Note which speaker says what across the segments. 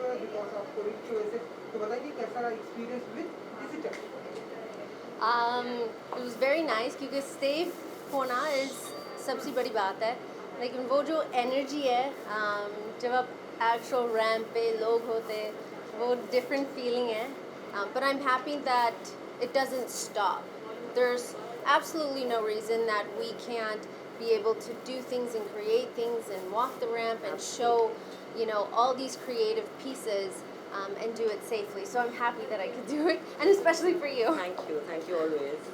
Speaker 1: virtual because of Covid की वजह से, तो बताइए कैसा रहा experience with digital?
Speaker 2: it was very nice क्योंकि सेफ होना इज सबसे बड़ी बात है, लेकिन वो जो एनर्जी है जब आप एक्चुअल रैम्प पे लोग होते वो डिफरेंट फीलिंग है, but I'm happy that it doesn't stop. There's absolutely no reason that we can't be able to do things and create things and walk the ramp and show, all these creative pieces and do it safely. So I'm happy that I could do it, and especially for you.
Speaker 3: Thank you always.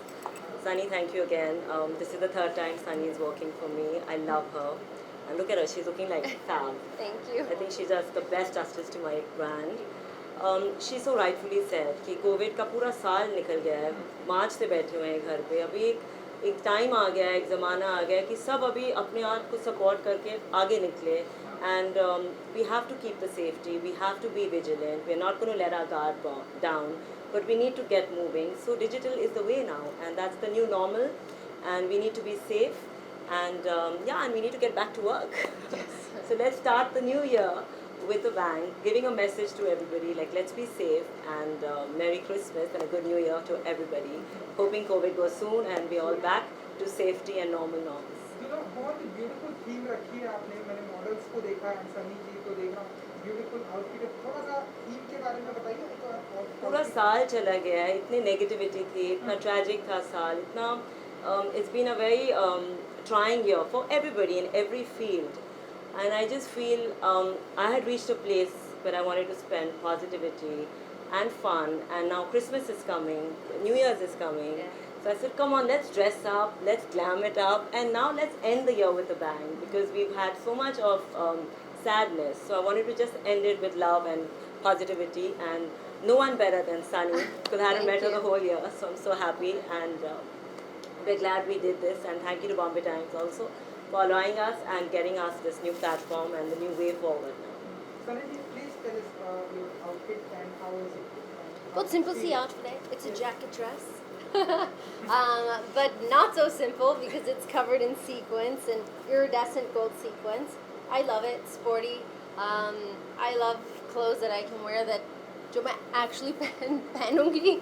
Speaker 3: Sunny, thank you again. This is the third time Sunny is working for me. I love her. And look at her, she's looking like fab.
Speaker 2: Thank you.
Speaker 3: I think she does the best justice to my brand. She so rightfully said कि Covid का पूरा साल निकल गया है, मार्च से बैठे हुए हैं घर पे. अभी एक टाइम आ गया है, एक ज़माना आ गया है कि सब अभी अपने आप को सपोर्ट करके आगे निकले. And we have to keep the safety, we have to be vigilant, we're not going to let our guard down, but we need to get moving. So digital is the way now, and that's the new normal, and we need to be safe, and and we need to get back to work. So let's start the new year with a bang, giving a message to everybody, like let's be safe, and Merry Christmas and a good New Year to everybody. Hoping COVID goes soon and we're all back to safety and normal norms.
Speaker 1: बहुत ही beautiful theme रखी है आपने. मैंने models को देखा, सनी जी को देखा, beautiful outfit. थोड़ा सा थीम के बारे में बताइए.
Speaker 3: पूरा साल चला गया है, इतनी नेगेटिविटी थी, इतना ट्रैजिक था साल, इतना it's been a very trying year for everybody in every field, and I just feel I had reached a place where I wanted to spend positivity and fun, and now Christmas is coming, New Year's is coming.
Speaker 2: Yeah.
Speaker 3: So I said, come on, let's dress up, let's glam it up, and now let's end the year with a bang, because we've had so much of sadness. So I wanted to just end it with love and positivity, and no one better than Sunny, because I hadn't met her the whole year, so I'm so happy, and we're glad we did this, and thank you to Bombay Times also for allowing us and getting us this new platform and the new way forward now.
Speaker 1: Sunny ji, please tell us your outfit and how is it?
Speaker 2: Well, simple see outfit. It's a jacket dress. But not so simple because it's covered in sequins and iridescent gold sequins. I love it, sporty. I love clothes that I can wear that जो मैं actually पहनूंगी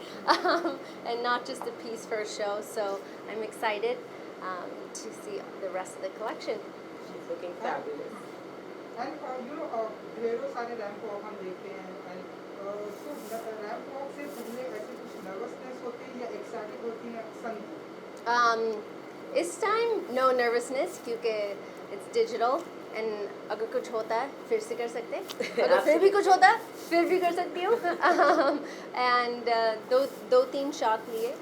Speaker 2: and not just a piece for a show. So I'm excited to see the rest of the collection.
Speaker 3: She's looking fabulous.
Speaker 1: And ढेरों सारे ramp walk हम देखते हैं, and so ramp walk से पहले ऐसे कुछ नर्वसनेस होती है या एक्साइटेड होती है सनी?
Speaker 2: इस time no nervousness क्योंकि it's digital and अगर कुछ होता है फिर से कर सकते हैं, अगर फिर भी कुछ होता है फिर भी कर सकती हूँ. And दो तीन शॉट लिए,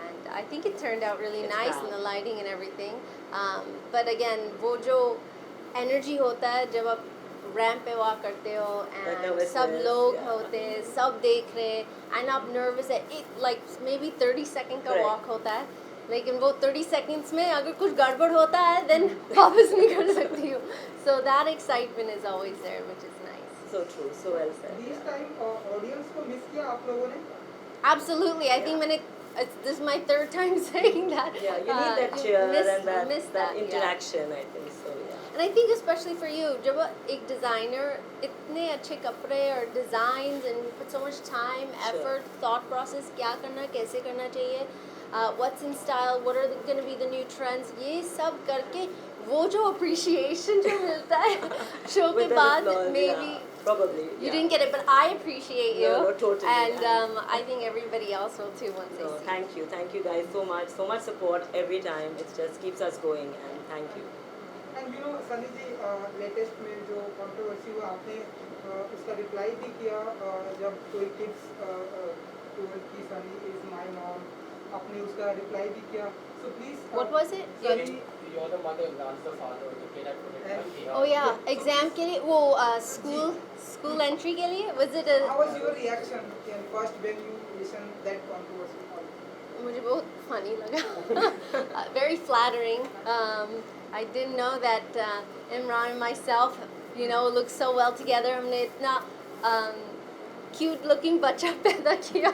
Speaker 2: and I think it turned out really nice and the lighting and everything. But again वो जो एनर्जी होता है जब आप रैम्प पे वॉक करते हो एंड सब लोग होते हैं, सब देख रहे हैं, एंड आप नर्वस है. लाइक मे बी 30 सेकेंड का वॉक होता है, लेकिन वो 30 सेकेंड्स में अगर कुछ गड़बड़ होता है देन वापस नहीं कर सकती हूँ. So that excitement is always there which is nice.
Speaker 3: So true, so well said.
Speaker 1: This time audience को मिस किया आप लोगों ने?
Speaker 2: Absolutely. I think this is my third time saying that.
Speaker 3: Yeah, you need that cheer and
Speaker 2: miss
Speaker 3: that
Speaker 2: yeah.
Speaker 3: interaction, I think so, yeah.
Speaker 2: And I think especially for you, जब एक designer इतने अच्छे कपड़े और designs and put so much time, effort, thought process, क्या करना, कैसे करना चाहिए, what's in style, what are going to be the new trends, ये सब करके वो जो appreciation जो मिलता है show के बाद maybe
Speaker 3: probably
Speaker 2: you didn't get it, but I appreciate you.
Speaker 3: No, totally.
Speaker 2: And I think everybody else will too once they see.
Speaker 3: Thank you guys so much support every time. It just keeps us going, and thank you.
Speaker 1: And Sunny ji, latest में जो controversy हुआ आपने उसका reply भी किया जब कोई kids tour की सनी इज माय मॉम, आपने उसका रिप्लाई भी किया. So please
Speaker 2: What was it?
Speaker 1: Sunny,
Speaker 4: You're the mother, that's the father. The kid had put it back here.
Speaker 2: Oh yeah, exam के लिए वो school entry के लिए was it a?
Speaker 1: how was your reaction first when you listened that controversy?
Speaker 2: मुझे बहुत funny लगा. Very flattering. I didn't know that Imran and myself, look so well together. हमने इतना cute looking बच्चा पैदा किया.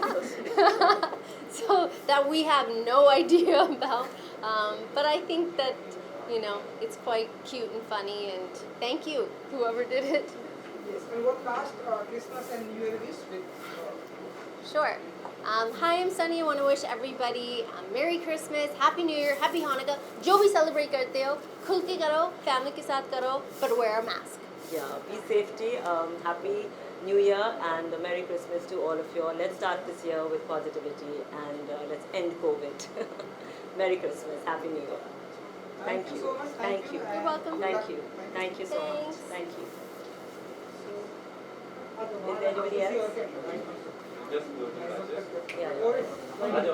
Speaker 2: So that we have no idea about. But I think that, it's quite cute and funny, and thank you, whoever did it.
Speaker 1: Yes, and what last Christmas and New Year wish with
Speaker 2: Sure. Hi, I'm Sunny. I want to wish everybody Merry Christmas, Happy New Year, Happy Hanukkah. जो भी celebrate करते हो, खुल के करो, family के साथ करो, but wear a mask.
Speaker 3: Yeah, be safety. Happy New Year and Merry Christmas to all of you all. Let's start this year with positivity and let's end COVID. Merry Christmas, Happy New Year. Thank you.
Speaker 1: so much.
Speaker 3: Thank you.
Speaker 1: and
Speaker 2: You're welcome.
Speaker 1: good
Speaker 3: Thank
Speaker 1: luck.
Speaker 3: you. Thank you so much.
Speaker 2: Thanks.
Speaker 3: Thank you.
Speaker 1: So,
Speaker 3: Is there anybody else?
Speaker 1: Okay.
Speaker 5: Just go to Rajesh.
Speaker 3: Yeah.
Speaker 1: Thank you.